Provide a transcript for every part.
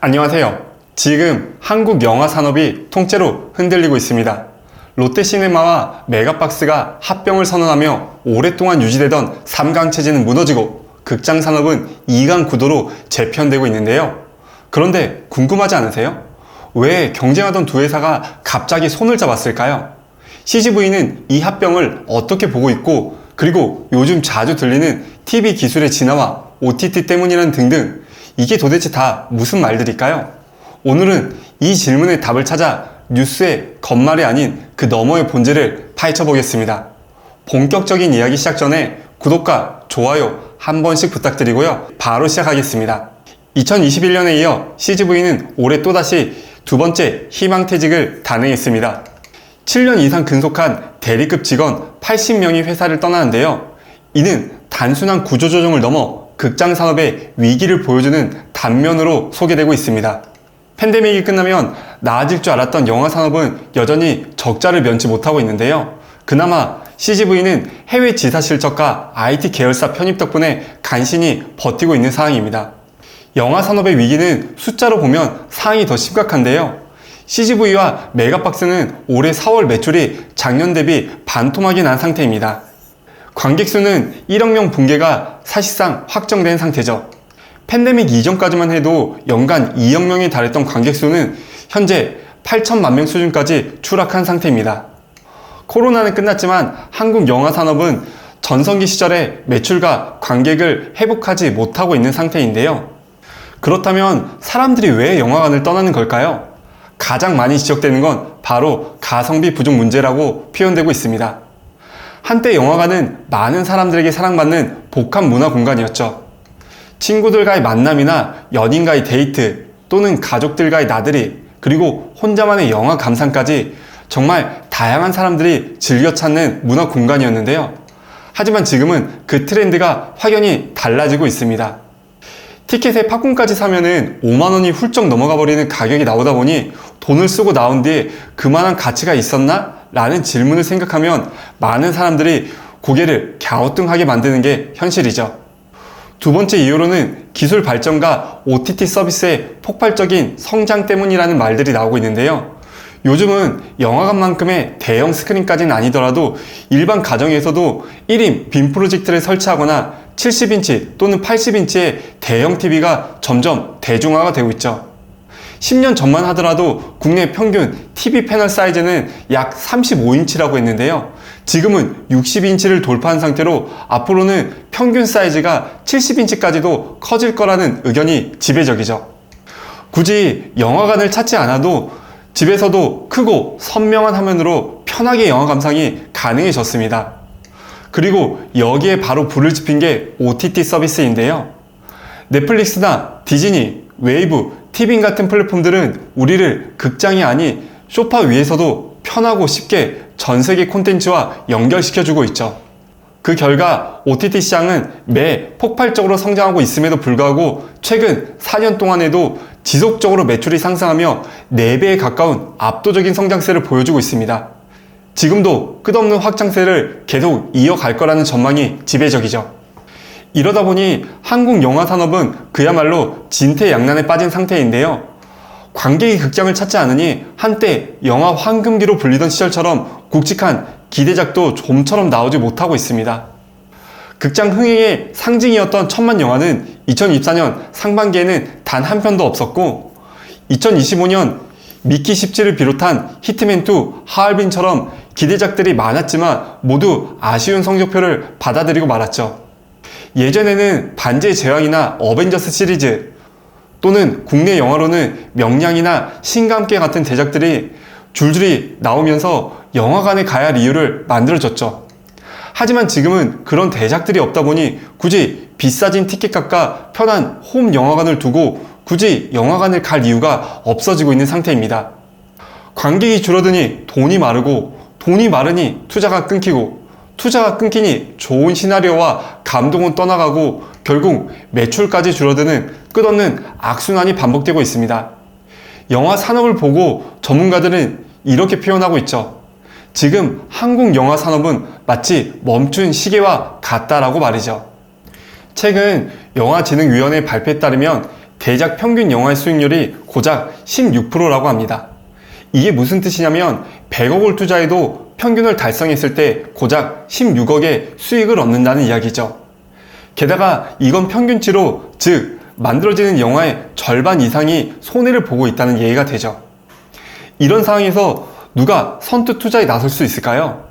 안녕하세요. 지금 한국 영화 산업이 통째로 흔들리고 있습니다. 롯데시네마와 메가박스가 합병을 선언하며 오랫동안 유지되던 3강 체제는 무너지고 극장 산업은 2강 구도로 재편되고 있는데요. 그런데 궁금하지 않으세요? 왜 경쟁하던 두 회사가 갑자기 손을 잡았을까요? CGV는 이 합병을 어떻게 보고 있고, 그리고 요즘 자주 들리는 TV 기술의 진화와 OTT 때문이란 등등, 이게 도대체 다 무슨 말들일까요? 오늘은 이 질문의 답을 찾아 뉴스의 겉말이 아닌 그 너머의 본질을 파헤쳐 보겠습니다. 본격적인 이야기 시작 전에 구독과 좋아요 한 번씩 부탁드리고요. 바로 시작하겠습니다. 2021년에 이어 CGV는 올해 또다시 두 번째 희망퇴직을 단행했습니다. 7년 이상 근속한 대리급 직원 80명이 회사를 떠나는데요. 이는 단순한 구조조정을 넘어 극장 산업의 위기를 보여주는 단면으로 소개되고 있습니다. 팬데믹이 끝나면 나아질 줄 알았던 영화 산업은 여전히 적자를 면치 못하고 있는데요. 그나마 CGV는 해외 지사 실적과 IT 계열사 편입 덕분에 간신히 버티고 있는 상황입니다. 영화 산업의 위기는 숫자로 보면 상황이 더 심각한데요. CGV와 메가박스는 올해 4월 매출이 작년 대비 반토막이 난 상태입니다. 관객 수는 1억 명 붕괴가 사실상 확정된 상태죠. 팬데믹 이전까지만 해도 연간 2억 명에 달했던 관객 수는 현재 8천만 명 수준까지 추락한 상태입니다. 코로나는 끝났지만 한국 영화 산업은 전성기 시절의 매출과 관객을 회복하지 못하고 있는 상태인데요. 그렇다면 사람들이 왜 영화관을 떠나는 걸까요? 가장 많이 지적되는 건 바로 가성비 부족 문제라고 표현되고 있습니다. 한때 영화관은 많은 사람들에게 사랑받는 복합 문화 공간이었죠. 친구들과의 만남이나 연인과의 데이트, 또는 가족들과의 나들이, 그리고 혼자만의 영화 감상까지 정말 다양한 사람들이 즐겨 찾는 문화 공간이었는데요. 하지만 지금은 그 트렌드가 확연히 달라지고 있습니다. 티켓에 팝콘까지 사면은 5만원이 훌쩍 넘어가 버리는 가격이 나오다 보니 돈을 쓰고 나온 뒤에 그만한 가치가 있었나? 라는 질문을 생각하면 많은 사람들이 고개를 갸우뚱하게 만드는 게 현실이죠. 두 번째 이유로는 기술 발전과 OTT 서비스의 폭발적인 성장 때문이라는 말들이 나오고 있는데요. 요즘은 영화관만큼의 대형 스크린까지는 아니더라도 일반 가정에서도 1인 빔 프로젝트를 설치하거나 70인치 또는 80인치의 대형 TV가 점점 대중화가 되고 있죠. 10년 전만 하더라도 국내 평균 TV 패널 사이즈는 약 35인치라고 했는데요. 지금은 60인치를 돌파한 상태로 앞으로는 평균 사이즈가 70인치까지도 커질 거라는 의견이 지배적이죠. 굳이 영화관을 찾지 않아도 집에서도 크고 선명한 화면으로 편하게 영화 감상이 가능해졌습니다. 그리고 여기에 바로 불을 지핀 게 OTT 서비스인데요. 넷플릭스나 디즈니, 웨이브, 티빙 같은 플랫폼들은 우리를 극장이 아닌 소파 위에서도 편하고 쉽게 전 세계 콘텐츠와 연결시켜주고 있죠. 그 결과 OTT 시장은 매 폭발적으로 성장하고 있음에도 불구하고 최근 4년 동안에도 지속적으로 매출이 상승하며 4배에 가까운 압도적인 성장세를 보여주고 있습니다. 지금도 끝없는 확장세를 계속 이어갈 거라는 전망이 지배적이죠. 이러다 보니 한국 영화 산업은 그야말로 진퇴양난에 빠진 상태인데요. 관객이 극장을 찾지 않으니 한때 영화 황금기로 불리던 시절처럼 굵직한 기대작도 좀처럼 나오지 못하고 있습니다. 극장 흥행의 상징이었던 천만 영화는 2024년 상반기에는 단 한 편도 없었고, 2025년 미키 17을 비롯한 히트맨2, 하얼빈처럼 기대작들이 많았지만 모두 아쉬운 성적표를 받아들이고 말았죠. 예전에는 반지의 제왕이나 어벤져스 시리즈, 또는 국내 영화로는 명량이나 신과 함께 같은 대작들이 줄줄이 나오면서 영화관에 가야 할 이유를 만들어줬죠. 하지만 지금은 그런 대작들이 없다 보니 굳이 비싸진 티켓값과 편한 홈 영화관을 두고 굳이 영화관을 갈 이유가 없어지고 있는 상태입니다. 관객이 줄어드니 돈이 마르고, 돈이 마르니 투자가 끊기고, 투자가 끊기니 좋은 시나리오와 감동은 떠나가고 결국 매출까지 줄어드는 끝없는 악순환이 반복되고 있습니다. 영화 산업을 보고 전문가들은 이렇게 표현하고 있죠. 지금 한국 영화 산업은 마치 멈춘 시계와 같다라고 말이죠. 최근 영화진흥위원회 발표에 따르면 대작 평균 영화의 수익률이 고작 16%라고 합니다. 이게 무슨 뜻이냐면 100억을 투자해도 평균을 달성했을 때 고작 16억의 수익을 얻는다는 이야기죠. 게다가 이건 평균치로, 즉 만들어지는 영화의 절반 이상이 손해를 보고 있다는 예가 되죠. 이런 상황에서 누가 선뜻 투자에 나설 수 있을까요?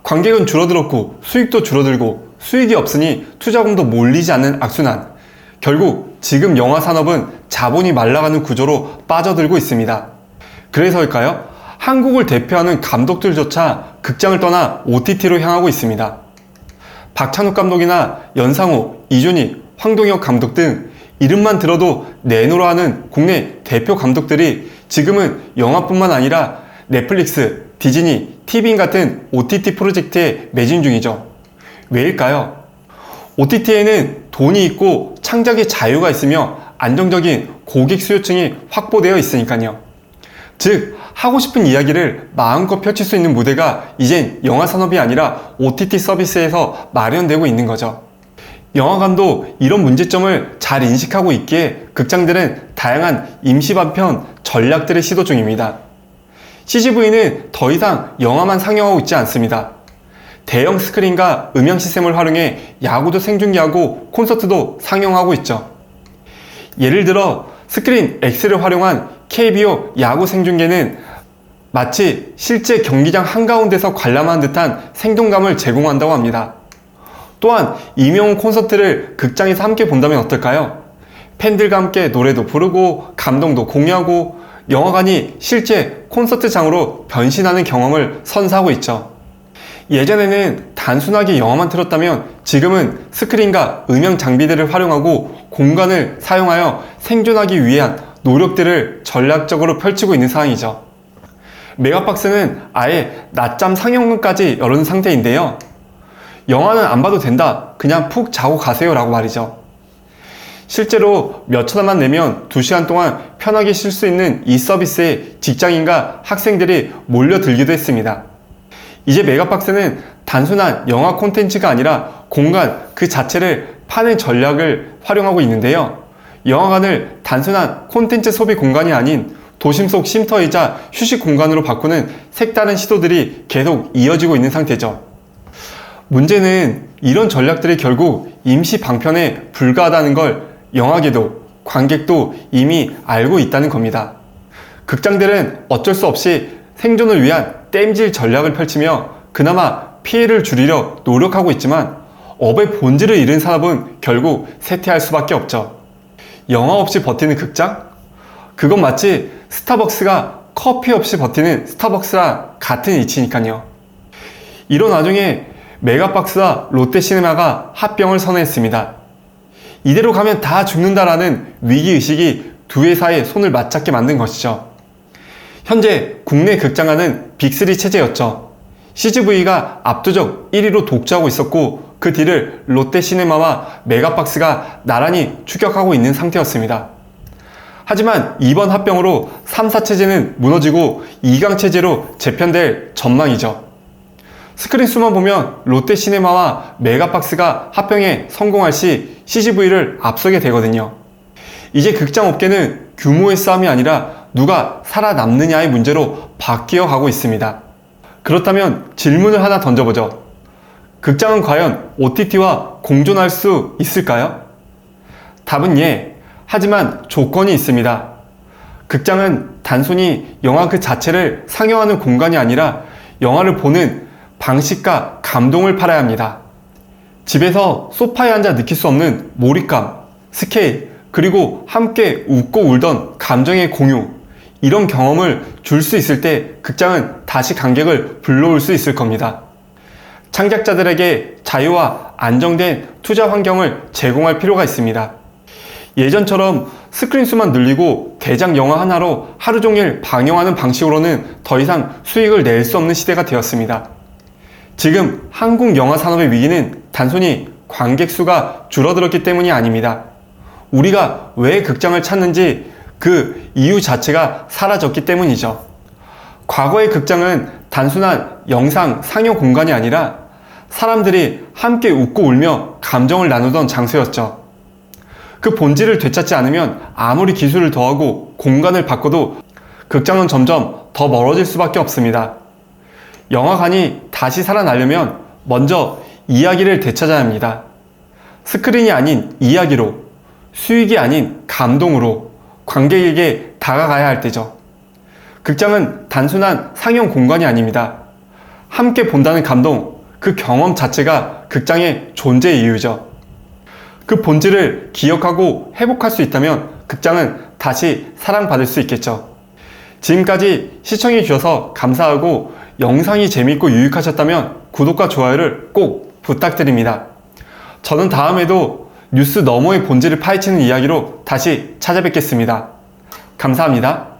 관객은 줄어들었고 수익도 줄어들고 수익이 없으니 투자금도 몰리지 않는 악순환. 결국 지금 영화 산업은 자본이 말라가는 구조로 빠져들고 있습니다. 그래서일까요? 한국을 대표하는 감독들조차 극장을 떠나 OTT로 향하고 있습니다. 박찬욱 감독이나 연상호, 이준익, 황동혁 감독 등 이름만 들어도 내노라 하는 국내 대표 감독들이 지금은 영화뿐만 아니라 넷플릭스, 디즈니, 티빙 같은 OTT 프로젝트에 매진 중이죠. 왜일까요? OTT에는 돈이 있고 창작의 자유가 있으며 안정적인 고객 수요층이 확보되어 있으니까요. 즉, 하고 싶은 이야기를 마음껏 펼칠 수 있는 무대가 이젠 영화 산업이 아니라 OTT 서비스에서 마련되고 있는 거죠. 영화관도 이런 문제점을 잘 인식하고 있기에 극장들은 다양한 임시 반편 전략들을 시도 중입니다. CGV는 더 이상 영화만 상영하고 있지 않습니다. 대형 스크린과 음향 시스템을 활용해 야구도 생중계하고 콘서트도 상영하고 있죠. 예를 들어 스크린 X를 활용한 KBO 야구 생중계는 마치 실제 경기장 한가운데서 관람한 듯한 생동감을 제공한다고 합니다. 또한 임영웅 콘서트를 극장에서 함께 본다면 어떨까요? 팬들과 함께 노래도 부르고 감동도 공유하고 영화관이 실제 콘서트장으로 변신하는 경험을 선사하고 있죠. 예전에는 단순하게 영화만 틀었다면 지금은 스크린과 음향 장비들을 활용하고 공간을 사용하여 생존하기 위한 노력들을 전략적으로 펼치고 있는 상황이죠. 메가박스는 아예 낮잠 상영관까지 열은 상태인데요. 영화는 안 봐도 된다, 그냥 푹 자고 가세요 라고 말이죠. 실제로 몇천 원만 내면 2시간 동안 편하게 쉴 수 있는 이 서비스에 직장인과 학생들이 몰려들기도 했습니다. 이제 메가박스는 단순한 영화 콘텐츠가 아니라 공간 그 자체를 파는 전략을 활용하고 있는데요. 영화관을 단순한 콘텐츠 소비 공간이 아닌 도심 속 쉼터이자 휴식 공간으로 바꾸는 색다른 시도들이 계속 이어지고 있는 상태죠. 문제는 이런 전략들이 결국 임시 방편에 불과하다는 걸 영화계도 관객도 이미 알고 있다는 겁니다. 극장들은 어쩔 수 없이 생존을 위한 땜질 전략을 펼치며 그나마 피해를 줄이려 노력하고 있지만 업의 본질을 잃은 산업은 결국 쇠퇴할 수밖에 없죠. 영화 없이 버티는 극장? 그건 마치 스타벅스가 커피 없이 버티는 스타벅스랑 같은 이치니까요. 이런 와중에 메가박스와 롯데시네마가 합병을 선언했습니다. 이대로 가면 다 죽는다라는 위기의식이 두 회사의 손을 맞잡게 만든 것이죠. 현재 국내 극장화는 빅3 체제였죠. CGV가 압도적 1위로 독주하고 있었고 그 뒤를 롯데시네마와 메가박스가 나란히 추격하고 있는 상태였습니다. 하지만 이번 합병으로 3사 체제는 무너지고 2강 체제로 재편될 전망이죠. 스크린 수만 보면 롯데시네마와 메가박스가 합병에 성공할 시 CGV를 앞서게 되거든요. 이제 극장 업계는 규모의 싸움이 아니라 누가 살아남느냐의 문제로 바뀌어 가고 있습니다. 그렇다면 질문을 하나 던져보죠. 극장은 과연 OTT와 공존할 수 있을까요? 답은 예. 하지만 조건이 있습니다. 극장은 단순히 영화 그 자체를 상영하는 공간이 아니라 영화를 보는 방식과 감동을 팔아야 합니다. 집에서 소파에 앉아 느낄 수 없는 몰입감, 스케일, 그리고 함께 웃고 울던 감정의 공유, 이런 경험을 줄 수 있을 때 극장은 다시 관객을 불러올 수 있을 겁니다. 창작자들에게 자유와 안정된 투자 환경을 제공할 필요가 있습니다. 예전처럼 스크린 수만 늘리고 대작 영화 하나로 하루 종일 방영하는 방식으로는 더 이상 수익을 낼 수 없는 시대가 되었습니다. 지금 한국 영화 산업의 위기는 단순히 관객 수가 줄어들었기 때문이 아닙니다. 우리가 왜 극장을 찾는지 그 이유 자체가 사라졌기 때문이죠. 과거의 극장은 단순한 영상 상영 공간이 아니라 사람들이 함께 웃고 울며 감정을 나누던 장소였죠. 그 본질을 되찾지 않으면 아무리 기술을 더하고 공간을 바꿔도 극장은 점점 더 멀어질 수밖에 없습니다. 영화관이 다시 살아나려면 먼저 이야기를 되찾아야 합니다. 스크린이 아닌 이야기로, 수익이 아닌 감동으로 관객에게 다가가야 할 때죠. 극장은 단순한 상영 공간이 아닙니다. 함께 본다는 감동, 그 경험 자체가 극장의 존재의 이유죠. 그 본질을 기억하고 회복할 수 있다면 극장은 다시 사랑받을 수 있겠죠. 지금까지 시청해 주셔서 감사하고 영상이 재밌고 유익하셨다면 구독과 좋아요를 꼭 부탁드립니다. 저는 다음에도 뉴스 너머의 본질을 파헤치는 이야기로 다시 찾아뵙겠습니다. 감사합니다.